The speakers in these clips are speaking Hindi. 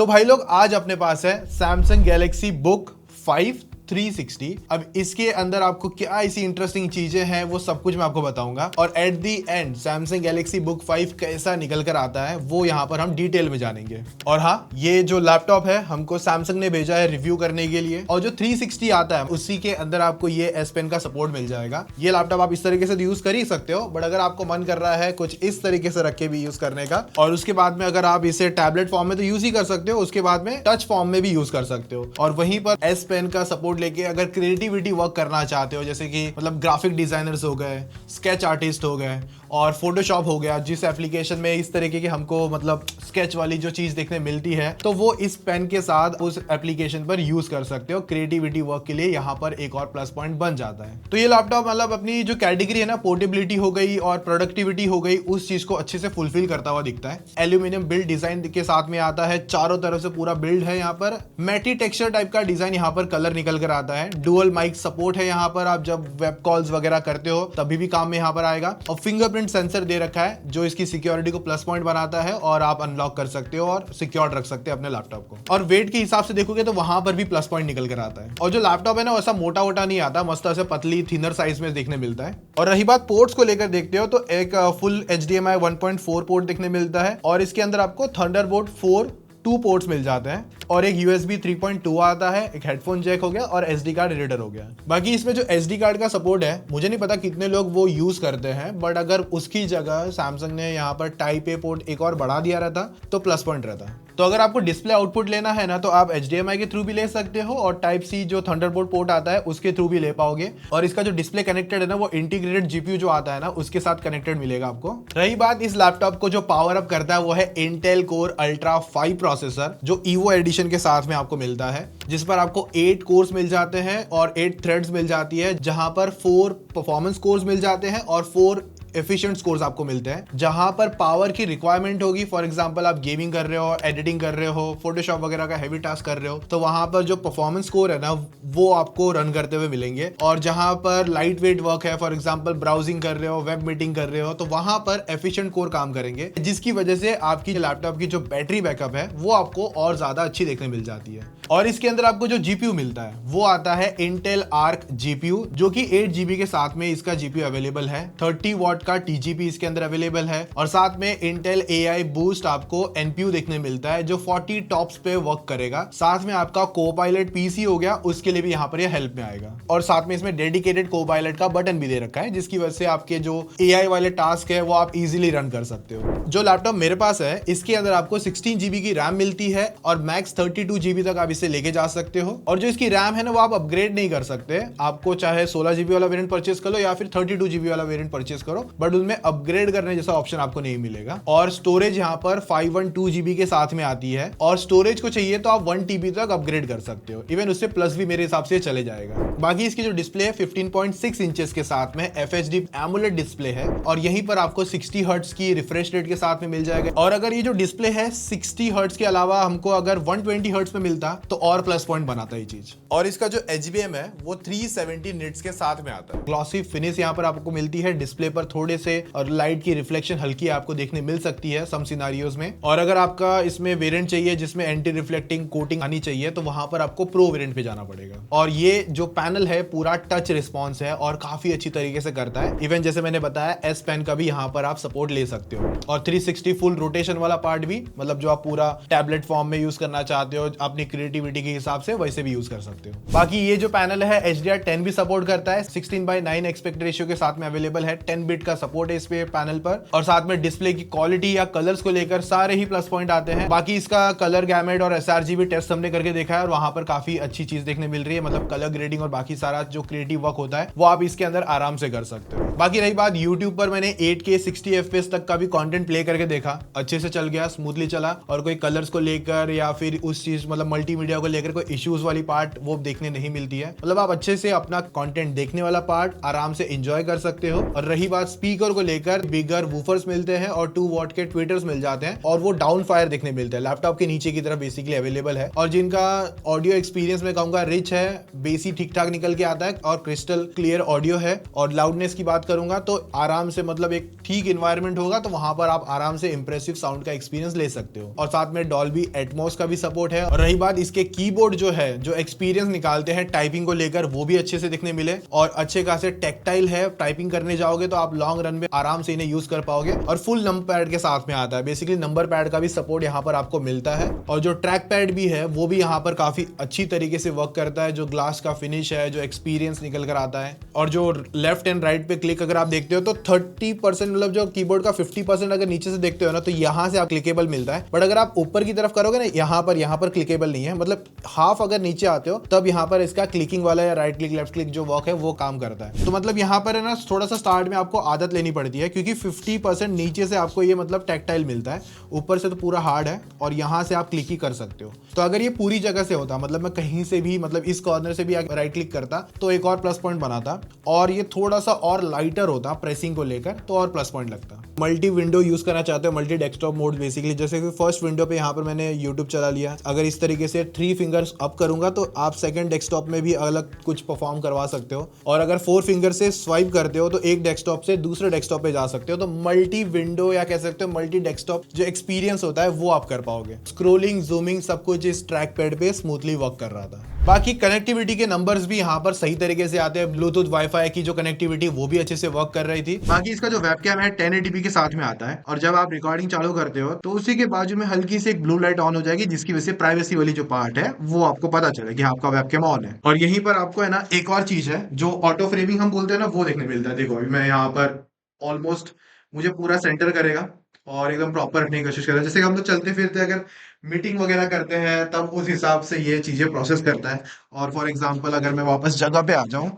तो भाई लोग आज अपने पास है सैमसंग गैलेक्सी बुक 5 360। अब इसके अंदर आपको क्या ऐसी इंटरेस्टिंग चीजें हैं वो सब कुछ मैं आपको बताऊंगा, और at the and Samsung Galaxy book 5 कैसा निकल कर आता है वो यहाँ पर हम डिटेल में जानेंगे। और हाँ, ये जो लैपटॉप है हमको सैमसंग ने भेजा है रिव्यू करने के लिए, और जो 360 आता है उसी के अंदर आपको ये S Pen का सपोर्ट मिल जाएगा। ये लैपटॉप आप इस तरीके से यूज कर ही सकते हो, बट अगर आपको मन कर रहा है कुछ इस तरीके से रख के भी यूज करने का, और उसके बाद में अगर आप इसे टैबलेट फॉर्म में तो यूज ही कर सकते हो, उसके बाद में टच फॉर्म में भी यूज कर सकते हो। और वहीं पर S Pen का सपोर्ट लेके अगर क्रिएटिविटी वर्क करना चाहते हो, जैसे कि मतलब ग्राफिक डिजाइनर्स हो गए, स्केच आर्टिस्ट हो गए, और फोटोशॉप हो गया, जिस एप्लीकेशन में इस तरीके की हमको मतलब स्केच वाली जो चीज देखने मिलती है, तो वो इस पेन के साथ उस एप्लीकेशन पर यूज कर सकते हो। क्रिएटिविटी वर्क के लिए यहाँ पर एक और प्लस पॉइंट बन जाता है। तो ये लैपटॉप मतलब अपनी जो कैटेगरी है ना, पोर्टेबिलिटी हो गई और प्रोडक्टिविटी हो गई, उस चीज को अच्छे से फुलफिल करता हुआ दिखता है। एल्यूमिनियम बिल्ड डिजाइन के साथ में आता है, चारों तरफ से पूरा बिल्ड है। यहाँ पर मैटी टेक्सचर टाइप का डिजाइन, यहाँ पर कलर निकल कर आता है। डुअल माइक सपोर्ट है यहाँ पर, आप जब वेब कॉल्स वगैरह करते हो तभी भी काम में यहाँ पर आएगा। और फिंगरप्रिंट सेंसर दे रखा है जो इसकी सिक्योरिटी को प्लस पॉइंट बनाता है, और आप अनलॉक कर सकते हो और सिक्योर रख सकते हो अपने लैपटॉप को। और वेट के हिसाब से देखोगे तो वहां पर भी प्लस पॉइंट निकल कर आता है। और जो लैपटॉप है ना, वैसा मोटा वोटा नहीं आता, मस्त ऐसे पतली थिनर साइज में देखने मिलता है। और रही बात पोर्ट्स को लेकर देखते हो तो एक फुल HDMI 1.4 पोर्ट देखने मिलता है, और इसके अंदर आपको थंडरबोल्ट 4 2 पोर्ट्स मिल जाते हैं, और एक USB 3.2 आता है, एक हेडफोन जैक हो गया, और SD कार्ड रीडर हो गया। बाकी इसमें जो SD कार्ड का सपोर्ट है, मुझे नहीं पता कितने लोग वो यूज करते हैं, बट अगर उसकी जगह सैमसंग ने यहाँ पर टाइप A पोर्ट एक और बढ़ा दिया रहता तो प्लस पॉइंट रहता। तो अगर आपको डिस्प्ले आउटपुट लेना है ना, तो आप HDMI के थ्रू भी ले सकते हो, और टाइप C जो थंडरबोल्ट पोर्ट आता है उसके थ्रू भी ले पाओगे। और इसका जो डिस्प्ले कनेक्टेड है ना, वो इंटीग्रेटेड GPU जो आता है ना, उसके साथ कनेक्टेड मिलेगा आपको। रही बात इस लैपटॉप को जो पावर अप करता है, वो है Intel Core Ultra 5 प्रोसेसर, जो EVO एडिशन के साथ में आपको मिलता है, जिस पर आपको 8 कोर्स मिल जाते हैं और 8 थ्रेड्स मिल जाती है, जहां पर 4 परफॉर्मेंस कोर्स मिल जाते हैं और 4 एफिशिएंट स्कोर्स आपको मिलते हैं। जहां पर पावर की रिक्वायरमेंट होगी, फॉर एग्जांपल आप गेमिंग कर रहे हो, एडिटिंग कर रहे हो, फोटोशॉप वगैरह का हैवी टास्क कर रहे हो, तो वहां पर जो परफॉर्मेंस स्कोर है ना, वो आपको रन करते हुए मिलेंगे। और जहां पर लाइट वेट वर्क है, फॉर एग्जांपल ब्राउजिंग कर रहे हो, वेब मीटिंग कर रहे हो, तो वहां पर एफिशिएंट कोर काम करेंगे, जिसकी वजह से आपकी लैपटॉप की जो बैटरी बैकअप है वो आपको और ज्यादा अच्छी देखने मिल जाती है। और इसके अंदर आपको जो GPU मिलता है वो आता है Intel Arc GPU, जो कि 8 GB के साथ में इसका GPU अवेलेबल है। 30 वॉट का TGP इसके अंदर अवेलेबल है, और साथ में Intel AI Boost आपको NPU देखने मिलता है, जो 40 टॉप्स पे वर्क करेगा। साथ में आपका Copilot PC हो गया, उसके लिए भी यहाँ पर ये हेल्प में आएगा। और साथ में इसमें डेडिकेटेड Copilot का बटन भी दे रखा है, जिसकी वजह से आपके जो AI वाले टास्क है वो आप इजीली रन कर सकते हो। जो लैपटॉप मेरे पास है, इसके अंदर आपको 16 GB की रैम मिलती है, और मैक्स 32 GB तक आप इसे लेके जा सकते हो। और जो इसकी रैम है ना, वो आप अपग्रेड नहीं कर सकते, आपको चाहे 16 GB वाला वेरिएंट परचेस कर लो या फिर 32 GB वाला वेरिएंट परचेस करो, बट उनमें अपग्रेड करने जैसा ऑप्शन आपको नहीं मिलेगा। और स्टोरेज यहाँ पर 512 GB के साथ में आती है, और स्टोरेज को चाहिए तो आप 1 TB तक अपग्रेड कर सकते हो, इवन उससे प्लस भी मेरे हिसाब से चले जाएगा। बाकी इसकी जो डिस्प्ले है 15.6 इंचेस के साथ में FHD AMOLED डिस्प्ले है, और यहीं पर आपको 60 हर्ट्ज की रिफ्रेश रेट के साथ में मिल जाएगा। और अगर ये जो डिस्प्ले है 60 हर्ट्ज के अलावा हमको अगर 120 हर्ट्ज पे मिलता तो और प्लस पॉइंट बनाता है चीज। और इसका जो HBM है वो 370 निट्स के साथ में आता है। ग्लॉसी फिनिश यहाँ पर आपको मिलती है डिस्प्ले पर, थोड़े से और लाइट की रिफ्लेक्शन हल्की आपको देखने मिल सकती है सम सिनारियोज में। और अगर आपका इसमें वेरिएंट चाहिए जिसमें एंटी रिफ्लेक्टिंग कोटिंग आनी चाहिए, तो वहां पर आपको प्रो वेरिएंट पे जाना पड़ेगा। और ये जो पैनल है पूरा टच रिस्पॉन्स है और काफी अच्छी तरीके से करता है। इवन जैसे मैंने बताया S Pen का भी यहाँ पर आप सपोर्ट ले सकते हो, और 360 फुल रोटेशन वाला पार्ट भी, मतलब जो आप पूरा टैबलेट फॉर्म में यूज करना चाहते हो अपनी क्रिएटिविटी के हिसाब से, वैसे भी यूज कर सकते हो। बाकी ये जो पैनल है HDR10 भी सपोर्ट करता है, 16:9 एस्पेक्ट रेशियो के साथ में अवेलेबल है, 10 बिट का सपोर्ट है इस पे पैनल पर। और साथ में डिस्प्ले की क्वालिटी या कलर्स को लेकर सारे ही प्लस पॉइंट आते हैं। बाकी इसका कलर गैमेट और sRGB टेस्ट हमने करके देखा है, और वहां पर काफी अच्छी चीज देखने मिल रही है, मतलब कलर ग्रेडिंग और बाकी सारा जो क्रिएटिव वर्क होता है वो आप इसके अंदर आराम से कर सकते हो। बाकी रही बात YouTube पर, मैंने 8K 60 FPS तक का भी कंटेंट प्ले करके देखा, अच्छे से चल गया, स्मूथली चला, और कोई कलर्स को लेकर या फिर उस चीज मतलब मल्टीमीडिया को लेकर कोई इश्यूज वाली पार्ट वो देखने नहीं मिलती है। मतलब आप अच्छे से अपना कंटेंट देखने वाला पार्ट आराम से एंजॉय कर सकते हो। और रही बात स्पीकर को लेकर, बिगर वूफर्स मिलते हैं और 2 वॉट के ट्विटर्स मिल जाते हैं, और वो डाउन फायर देखने मिलते हैं, लैपटॉप के नीचे की तरफ बेसिकली अवेलेबल है। और जिनका ऑडियो एक्सपीरियंस में कहूंगा रिच है, बेसी ठीक ठाक निकल के आता है, और क्रिस्टल क्लियर ऑडियो है। और लाउडनेस की बात करूंगा तो आराम से मतलब एक ठीक इन्वायरमेंट होगा, तो वहां पर आप आराम से इंप्रेसिव साउंड का एक्सपीरियंस ले सकते हो। और साथ में डॉल्बी एटमॉस का भी सपोर्ट है। और रही बात इसके कीबोर्ड जो है, जो एक्सपीरियंस निकालते हैं टाइपिंग को लेकर, वो भी अच्छे से दिखने मिले और अच्छे खासे टेक्टाइल है। टाइपिंग करने जाओगे तो आप लॉन्ग रन में आराम से इन्हें यूज कर पाओगे। और फुल नंबर पैड के साथ में आता है, बेसिकली नंबर पैड का भी सपोर्ट यहाँ पर आपको मिलता है। और जो ट्रैक पैड भी है वो भी यहाँ पर काफी अच्छी तरीके से वर्क करता है। जो ग्लास का फिनिश है, जो एक्सपीरियंस निकल कर आता है। और जो लेफ्ट एंड राइट पे क्लिक अगर आप देखते हो तो 30% मतलब जो कीबोर्ड का 50% अगर नीचे से देखते हो ना, तो यहाँ से आप क्लिकेबल मिलता है। बट अगर आप ऊपर की तरफ करोगे ना, यहाँ पर क्लिकेबल नहीं है। मतलब हाफ अगर नीचे आते हो तब यहाँ पर इसका क्लिकिंग वाला या राइट क्लिक लेफ्ट क्लिक जो वर्क है वो काम करता है। तो मतलब यहाँ पर है ना, थोड़ा सा स्टार्ट में आपको आदत लेनी पड़ती है, क्योंकि 50% नीचे से आपको ये मतलब टैक्टाइल मिलता है, ऊपर से तो पूरा हार्ड है। और यहाँ से आप क्लिक ही कर सकते हो। तो अगर ये पूरी जगह से होता, मतलब मैं कहीं से भी, मतलब इस कॉर्नर से भी राइट क्लिक करता तो एक और प्लस पॉइंट बनाता। और ये थोड़ा सा और लाइटर होता प्रेसिंग को लेकर, तो और प्लस पॉइंट लगता। मल्टी विंडो यूज करना चाहते हो, मल्टी डेस्कटॉप मोड बेसिकली, जैसे कि फर्स्ट विंडो पे यहाँ पर मैंने यूट्यूब चला लिया। अगर इस तरीके से 3 फिंगर्स अप करूंगा तो आप सेकंड डेस्कटॉप में भी अलग कुछ परफॉर्म करवा सकते हो। और अगर 4 फिंगर से स्वाइप करते हो तो एक डेस्कटॉप से दूसरे डेस्कटॉप पे जा सकते हो। तो मल्टी विंडो या कह सकते हो मल्टी डेस्कटॉप जो एक्सपीरियंस होता है वो आप कर पाओगे। स्क्रोलिंग, जूमिंग सब कुछ इस ट्रैक पैड पे स्मूथली वर्क कर रहा था। बाकी कनेक्टिविटी के नंबर्स भी यहाँ पर सही तरीके से आते हैं। ब्लूटूथ वाईफाई की जो कनेक्टिविटी वो भी अच्छे से वर्क कर रही थी। बाकी इसका जो वेबकैम है 1080p के साथ में आता है। और जब आप रिकॉर्डिंग चालू करते हो तो उसी के बाजू में हल्की सी एक ब्लू लाइट ऑन हो जाएगी, जिसकी वजह से प्राइवेसी वाली जो पार्ट है वो आपको पता चले कि आपका वेबकैम ऑन है। और यहीं पर आपको है ना एक और चीज है जो ऑटो फ्रेमिंग हम बोलते हैं ना, वो देखने मिलता है। देखो अभी मैं यहाँ पर ऑलमोस्ट मुझे पूरा सेंटर करेगा और एकदम प्रॉपर रखने की कोशिश करेगा। जैसे कि हम तो चलते फिरते अगर मीटिंग वगैरह करते हैं तब उस हिसाब से ये चीजें प्रोसेस करता है। और फॉर एग्जांपल अगर मैं वापस जगह पे आ जाऊं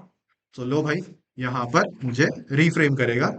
तो लो भाई, यहाँ पर मुझे रीफ्रेम करेगा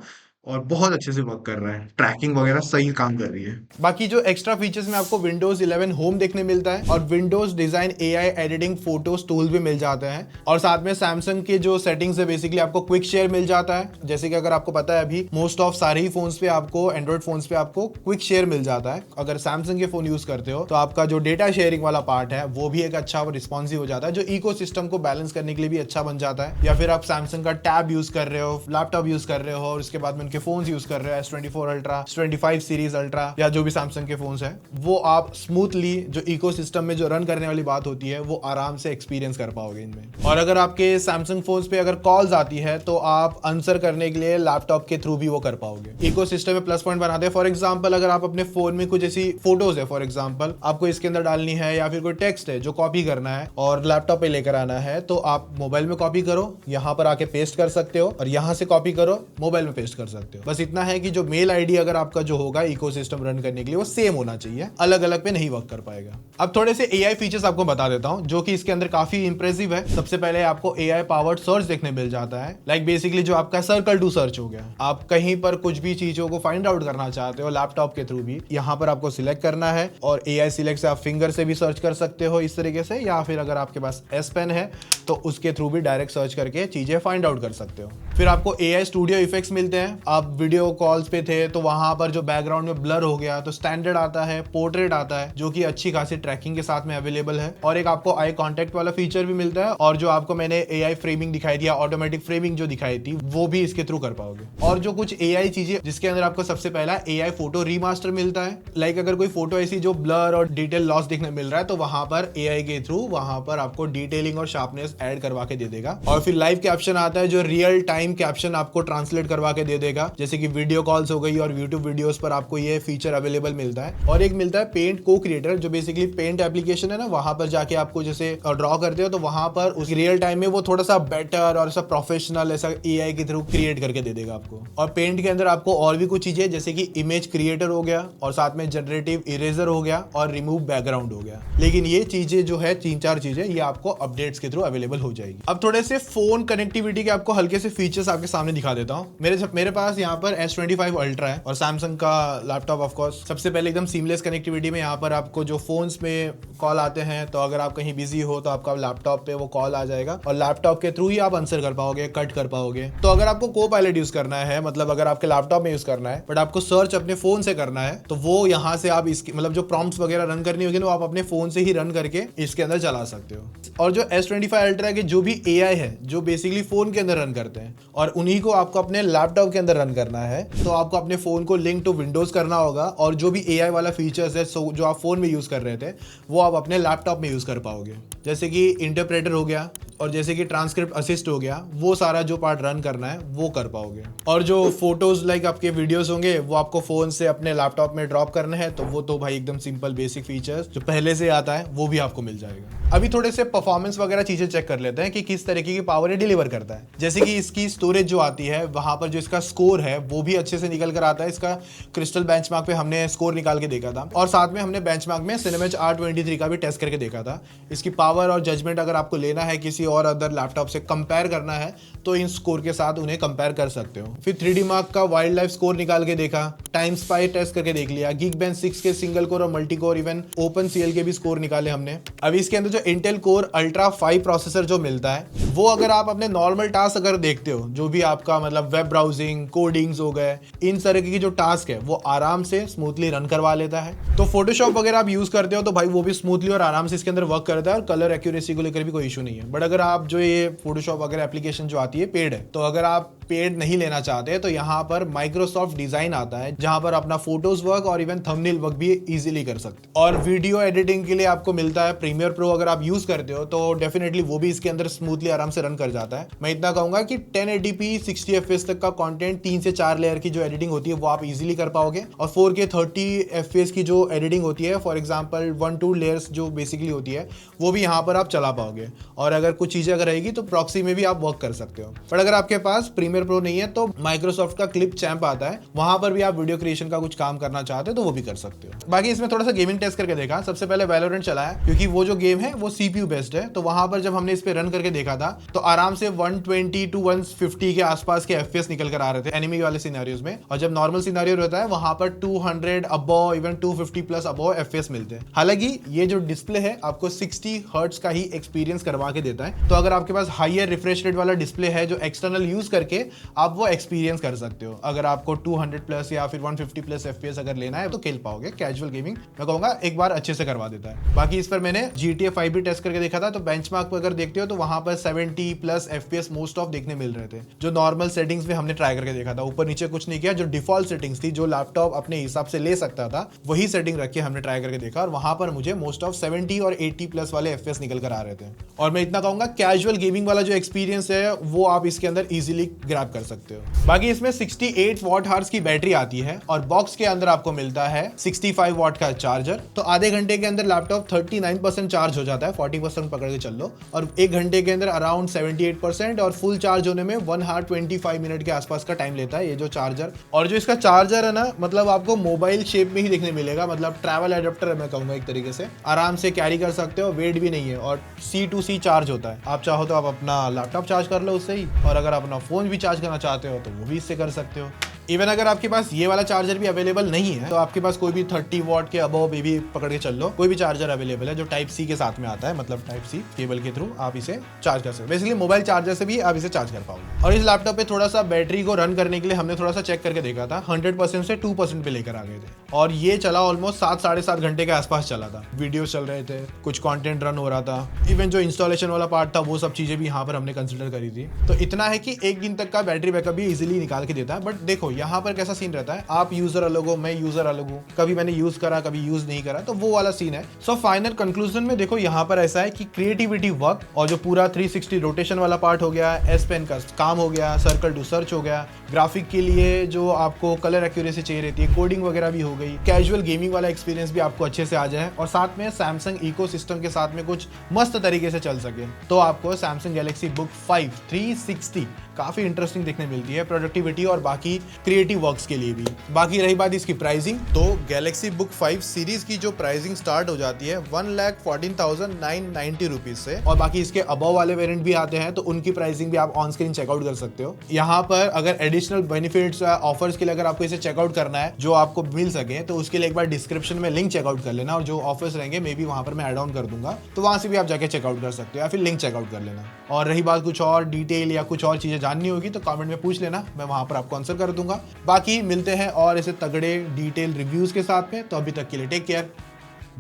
और बहुत अच्छे से वर्क कर रहा है। ट्रैकिंग वगैरह सही काम कर रही है। बाकी जो एक्स्ट्रा फीचर्स में आपको विंडोज 11 होम देखने मिलता है और Windows design AI editing photos tool भी मिल जाते हैं। और साथ में सैमसंग के जो सेटिंग्स है बेसिकली आपको क्विक शेयर मिल जाता है। जैसे कि अगर आपको पता है अभी मोस्ट ऑफ सारे ही फोन्स पे आपको, एंड्रॉइड फोन्स पे आपको क्विक शेयर मिल जाता है। अगर सैमसंग के फोन यूज करते हो तो आपका जो डेटा शेयरिंग वाला पार्ट है वो भी एक अच्छा रिस्पॉन्सिव हो जाता है, जो इकोसिस्टम को बैलेंस करने के लिए भी अच्छा बन जाता है। या फिर आप सैमसंग का टैब यूज कर रहे हो, लैपटॉप यूज कर रहे हो और उसके बाद में उनके फोन यूज कर रहे हो, S24 ultra, S25 series ultra या जो भी सैमसंग के फोन्स हैं, वो आप स्मूथली जो इकोसिस्टम में जो रन करने वाली बात होती है वो आराम से एक्सपीरियंस कर पाओगे इनमें। और अगर आपके सैमसंग फोन्स पे अगर कॉल्स आती है तो आप आंसर करने के लिए लैपटॉप के थ्रू भी वो कर पाओगे। इकोसिस्टम में प्लस पॉइंट बनाते हैं। फॉर एग्जांपल अगर आप अपने फोन में कुछ ऐसी फोटोज है, फॉर एग्जांपल आपको इसके अंदर डालनी है या फिर कोई टेक्स्ट है जो कॉपी करना है और लैपटॉप पे लेकर आना है, तो आप मोबाइल में कॉपी करो, यहाँ पर आके पेस्ट कर सकते हो और यहाँ से कॉपी करो, मोबाइल में पेस्ट कर सकते हो। बस इतना है कि जो मेल आईडी अगर आपका जो होगा इकोसिस्टम रन करने के लिए वो सेम होना चाहिए, अलग अलग पे नहीं वर्क कर पाएगा। अब थोड़े से एआई फीचर्स आपको बता देता हूं जो कि इसके अंदर काफी इंप्रेसिव है। सबसे पहले आपको एआई पावर्ड सर्च देखने मिल जाता है। लाइक बेसिकली जो आपका सर्कल टू सर्च हो गया, आप कहीं पर कुछ भी चीजों को फाइंड आउट करना चाहते हो लैपटॉप के थ्रू भी, यहाँ पर आपको सिलेक्ट करना है और एआई सिलेक्ट से आप फिंगर से भी सर्च कर सकते हो इस तरीके से, या फिर अगर आपके पास एस पेन है तो उसके थ्रू भी डायरेक्ट सर्च करके चीजें फाइंड आउट कर सकते हो। फिर आपको एआई स्टूडियो इफेक्ट्स मिलते हैं। आप वीडियो कॉल्स पे थे तो वहां पर जो बैकग्राउंड में ब्लर हो गया तो स्टैंडर्ड आता है, पोर्ट्रेट आता है, जो कि अच्छी खासी ट्रैकिंग के साथ में अवेलेबल है। और एक आपको आई कांटेक्ट वाला फीचर भी मिलता है। और जो आपको मैंने एआई फ्रेमिंग दिखाई थी, ऑटोमेटिक फ्रेमिंग जो दिखाई थी, वो भी इसके थ्रू कर पाओगे। और जो कुछ एआई चीजें जिसके अंदर आपको सबसे पहला एआई फोटो रीमास्टर मिलता है। लाइक अगर कोई फोटो ऐसी जो ब्लर और डिटेल लॉस दिखने मिल रहा है तो वहां पर एआई के थ्रू वहां पर आपको डिटेलिंग और शार्पनेस ऐड करवा के दे देगा। और फिर लाइव कैप्शन आता है जो रियल टाइम कैप्शन आपको ट्रांसलेट करवा के दे देगा, जैसे कि वीडियो कॉल्स हो गई और यूट्यूब वीडियोस पर आपको ये फीचर अवेलेबल मिलता है। और एक मिलता है पेंट को क्रिएटर, जो बेसिकली पेंट एप्लीकेशन है ना, वहां पर जाके आपको जैसे ड्रॉ करते हो तो वहां पर उस रियल टाइम में वो थोड़ा सा बेटर और ऐसा प्रोफेशनल ऐसा एआई के थ्रू क्रिएट करके दे देगा आपको। और पेंट के अंदर आपको और भी कुछ चीजें जैसे कि इमेज क्रिएटर हो गया और साथ में जनरेटिव इरेजर हो गया और रिमूव बैकग्राउंड हो गया। लेकिन ये चीजें जो है 3-4 चीजें ये आपको अपडेट्स के थ्रू अवेलेबल हो जाएगी। अब थोड़े से फोन कनेक्टिविटी के आपको हल्के से फीचर्स आपके सामने दिखा देता हूँ। मेरे पास पास यहाँ पर S25 Ultra है और सैमसंग का लैपटॉप ऑफ कोर्स। सबसे पहले एकदम सीमलेस कनेक्टिविटी में यहाँ पर आपको जो फोन्स में कॉल आते हैं, तो अगर आप कहीं बिजी हो तो आपका लैपटॉप पे वो कॉल आ जाएगा और लैपटॉप के थ्रू ही आप आंसर कर पाओगे, कट कर पाओगे। तो अगर आपको को-पायलट यूज करना है, मतलब अगर आपके लैपटॉप में यूज करना है बट आपको सर्च अपने फोन से करना है, तो वो यहाँ से आप इसकी मतलब जो प्रॉम्प्ट्स वगैरह रन करनी होगी ना, वो आप अपने फोन से ही रन करके इसके अंदर चला सकते हो। और जो S25 Ultra के जो भी AI है, जो बेसिकली फोन के अंदर रन करते हैं और उन्हीं को आपको अपने लैपटॉप के अंदर रन करना है, तो आपको अपने फोन को लिंक टू विंडोज करना होगा और जो भी AI वाला फीचर्स है जो आप फोन में यूज कर रहे थे वो आप अपने लैपटॉप में यूज कर पाओगे। जैसे कि इंटरप्रेटर हो गया और जैसे कि ट्रांसक्रिप्ट असिस्ट हो गया, वो सारा जो पार्ट रन करना है वो कर पाओगे। और जो फोटोज लाइक आपके वीडियोस होंगे वो आपको फोन से अपने लैपटॉप में ड्रॉप करना है, तो वो तो भाई एकदम सिंपल बेसिक फीचर्स जो पहले से आता है वो भी आपको मिल जाएगा। अभी थोड़े से परफॉर्मेंस वगैरह चीजें चेक कर लेते हैं कि किस तरीके की पावर ये डिलीवर करता है। जैसे कि इसकी स्टोरेज जो आती है, वहां पर जो इसका स्कोर है वो भी अच्छे से निकल कर आता है। इसका क्रिस्टल बेंचमार्क पे हमने स्कोर निकाल के देखा था और साथ में हमने बेंचमार्क में Cinebench R23 का भी टेस्ट करके देखा था। इसकी पावर और जजमेंट अगर आपको लेना है किसी और अदर लैपटॉप से कंपेयर करना है, तो इन स्कोर के साथ उन्हें कंपेयर कर सकते हो। फिर 3D मार्क का वाइल्ड लाइफ स्कोर निकाल के देखा, टाइम स्पाई टेस्ट करके देख लिया, Geekbench 6 के सिंगल कोर और मल्टी कोर, इवन OpenCL के भी स्कोर निकाले हमने। अभी इसके अंदर जो Intel Core Ultra 5 प्रोसेसर जो मिलता है, वो अगर आप अपने नॉर्मल टास्क अगर देखते हो, जो भी आपका मतलब वेब ब्राउजिंग, कोडिंग्स हो गए, इन तरह की जो टास्क है वो आराम से स्मूथली रन करवा लेता है। तो फोटोशॉप वगैरह आप यूज करते हो तो भाई वो भी स्मूथली और आराम से इसके अंदर वर्क करता है और कलर एक्यूरेसी को लेकर भी कोई इशू नहीं है। बट अगर आप जो ये फोटोशॉप वगैरह एप्लीकेशन जो आती है पेड है, तो अगर आप पेड नहीं लेना चाहते तो यहाँ पर माइक्रोसॉफ्ट डिजाइन आता है जहां पर अपना फोटोज वर्क और इवन थंबनेल वर्क भी इजीली कर सकते हो। और वीडियो एडिटिंग के लिए आपको मिलता है प्रीमियर प्रो, अगर आप यूज करते हो तो डेफिनेटली वो भी इसके अंदर स्मूथली आराम से रन कर जाता है। मैं इतना कहूंगा कि 1080p 60 fps तक का कंटेंट 3 से 4 लेयर की जो एडिटिंग होती है वो आप इजीली कर पाओगे। और 4K 30 fps की जो एडिटिंग होती है, फॉर एग्जांपल 1-2 लेयर्स जो बेसिकली होती है, वो भी यहाँ पर आप चला पाओगे। और अगर कुछ चीजें अगर रहेगी तो प्रॉक्सी में भी आप वर्क कर सकते हो। बट अगर आपके पास प्रीमियर प्रो नहीं है तो माइक्रोसॉफ्ट का क्लिप चैम्प आता है, वहां पर भी आप वीडियो क्रिएशन का कुछ काम करना चाहते हो तो वो भी कर सकते हो। बाकी इसमें थोड़ा सा गेमिंग टेस्ट करके देखा। सबसे पहले वैलोरेंट चलाया, क्योंकि वो जो गेम है वो CPU बेस्ड है, तो वहां पर जब हमने इस पे रन करके देखा था तो आराम से 120 to 150 के आसपास के FPS निकल कर आ रहे थे एनिमी वाले सिनेरियोज में। और जब नॉर्मल सिनेरियो रहता है वहां पर 200 above, even 250 plus above FPS मिलते हैं। हालांकि ये जो डिस्प्ले है आपको 60 हर्ट्ज का ही एक्सपीरियंस करवा के देता है, तो अगर आपके पास हायर रिफ्रेश रेट वाला डिस्प्ले है जो एक्सटर्नल यूज करके आप वो एक्सपीरियंस कर सकते हो। अगर आपको 200 प्लस या फिर 150 प्लस FPS अगर लेना है तो खेल पाओगे। कैजुअल गेमिंग मैं कहूंगा एक बार अच्छे से करवा देता है। बाकी इस पर मैंने GTA 5 भी टेस्ट करके देखा था, तो बेंचमार्क पर अगर देखते हो तो वहां पर 70 प्लस FPS मोस्ट ऑफ देखने मिल रहे थे। जो नॉर्मल सेटिंग्स में हमने ट्राई करके देखा था, ऊपर नीचे कुछ नहीं किया, जो डिफॉल्ट सेटिंग्स थी जो लैपटॉप अपने हिसाब से ले सकता था वही सेटिंग रख के हमने ट्राई करके देखा और वहां पर मुझे मोस्ट ऑफ 70 और 80 प्लस वाले FPS निकल कर आ रहे थे। और मैं इतना कहूंगा कैजुअल गेमिंग वाला जो एक्सपीरियंस है वो आप इसके अंदर इजीली ग्रैब कर सकते हो। बाकी इसमें 68 वॉट हार्स की बैटरी आती है और बॉक्स के अंदर आपको मिलता है 65 वॉट का चार्जर। तो आधे घंटे के अंदर लैपटॉप 39% चार्ज हो जाता है, 40% पकड़ के चल लो, और 1 घंटे के अंदर अराउंड 78%, और फुल चार्ज होने में 1 आवर 25 मिनट के आसपास का टाइम लेता है ये जो चार्जर। और जो इसका चार्जर है ना, मतलब आपको मोबाइल शेप में ही देखने मिलेगा, मतलब ट्रैवल एडेप्टर है मैं कहूंगा एक तरीके से, आराम से कैरी कर सकते हो, वेट भी नहीं है और C2C चार्ज होता है। आप चाहो तो आप अपना लैपटॉप चार्ज कर लो उससे ही, और अगर अपना फोन भी चार्ज करना चाहते हो तो वो भी इससे कर सकते हो। इवन अगर आपके पास ये वाला चार्जर भी अवेलेबल नहीं है तो आपके पास कोई भी 30 वॉट के अबव भी पकड़ के चल लो, कोई भी चार्जर अवेलेबल है जो टाइप सी के साथ में आता है, मतलब टाइप सी केबल के थ्रू आप इसे चार्ज कर सकते हो। बेसिकली मोबाइल चार्जर से भी आप इसे चार्ज कर पाओगे। और इस लैपटॉप पे थोड़ा सा बैटरी को रन करने के लिए हमने थोड़ा सा चेक करके देखा था, 100% से 2% पे लेकर आ गए थे और ये चला ऑलमोस्ट 7-7.5 घंटे के आसपास चला था। वीडियो चल रहे थे, कुछ कॉन्टेंट रन हो रहा था, इवन जो इंस्टॉलेशन वाला पार्ट था वो सब चीजें भी यहाँ पर हमने कंसिडर करी थी। तो इतना है कि 1 दिन तक का बैटरी बैकअप भी इजिली निकाल के देता है। बट देखो यहाँ पर कैसा सीन रहता है, आप यूजर अलग हो, मैं यूजर अलग हूँ, कभी मैंने यूज करा कभी यूज नहीं करा, तो वो वाला सीन है। सो फाइनल कंक्लूजन में देखो यहाँ पर ऐसा है कि क्रिएटिविटी वर्क और जो पूरा 360 रोटेशन वाला पार्ट हो गया, एस पेन का काम हो गया, सर्कल टू सर्च हो गया, ग्राफिक के लिए जो आपको कलर एक्यूरेसी चाहिए रहती है, कोडिंग वगैरह भी हो गई, गई, कैजुअल गेमिंग वाला एक्सपीरियंस भी आपको अच्छे से आ जाए और साथ में सैमसंग इकोसिस्टम के साथ में कुछ मस्त तरीके से चल सके, तो आपको सैमसंग गैलेक्सी बुक 5 360 काफी इंटरेस्टिंग देखने मिलती है प्रोडक्टिविटी और बाकी क्रिएटिव वर्क्स के लिए भी। बाकी रही बात इसकी प्राइसिंग, तो गैलेक्सी बुक 5 सीरीज की जो प्राइसिंग स्टार्ट हो जाती है 1,14,990 रुपीज से, और बाकी इसके अबव वाले वेरिएंट भी आते हैं तो उनकी प्राइसिंग भी आप ऑन स्क्रीन चेकआउट कर सकते हो। यहाँ पर अगर एडिशनल बेनिफिट्स ऑफर्स के लिए अगर आपको इसे चेकआउट करना है जो आपको मिल सके, तो उसके लिए एक बार डिस्क्रिप्शन में लिंक चेकआउट कर लेना, और जो ऑफर्स रहेंगे मे बी वहां पर मैं ऐड ऑन कर दूंगा, तो वहां से भी आप जाके चेकआउट कर सकते हो या फिर लिंक चेकआउट कर लेना। और रही बात कुछ और डिटेल या कुछ और चीजें जाननी होगी तो कमेंट में पूछ लेना, मैं वहां पर आपको आंसर कर दूंगा। बाकी मिलते हैं और ऐसे तगड़े डिटेल रिव्यूज के साथ में, तो अभी तक के लिए टेक केयर,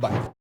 बाय।